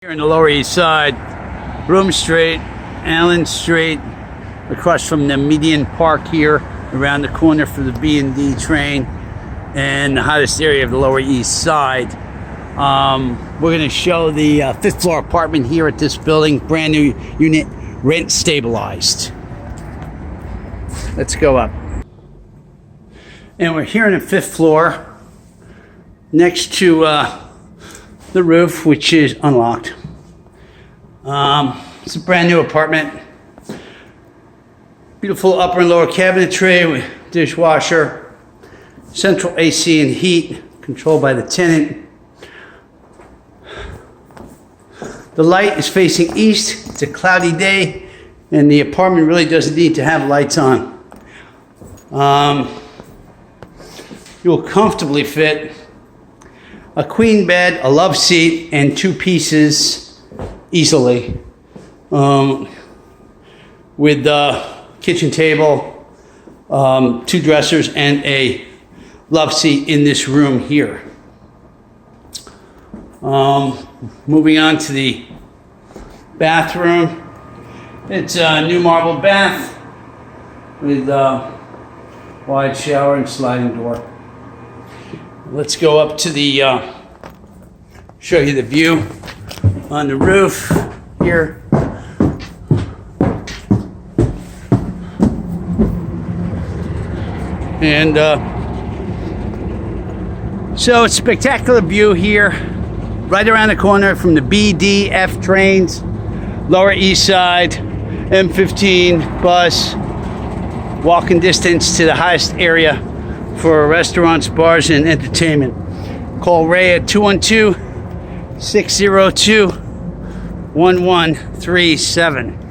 Here in the Lower East Side, Broome Street, Allen Street, across from the Median Park here, around the corner for the B&D train, and the hottest area of the Lower East Side. We're going to show the fifth floor apartment here at this building, brand new unit, rent stabilized. Let's go up. And we're here on the fifth floor, next to the roof, which is unlocked. It's a brand new apartment. Beautiful upper and lower cabinetry with dishwasher, central AC and heat controlled by the tenant. The light is facing east. It's a cloudy day and the apartment really doesn't need to have lights on. You'll comfortably fit a queen bed, a love seat, and two pieces easily, with the kitchen table, two dressers, and a love seat in this room here. Moving on to the bathroom. It's a new marble bath with a wide shower and sliding door. Let's go up to the, show you the view on the roof here. And so it's a spectacular view here, right around the corner from the BDF trains, Lower East Side, M15 bus, walking distance to the highest area for restaurants, bars, and entertainment. Call Ray at 212-602-1137.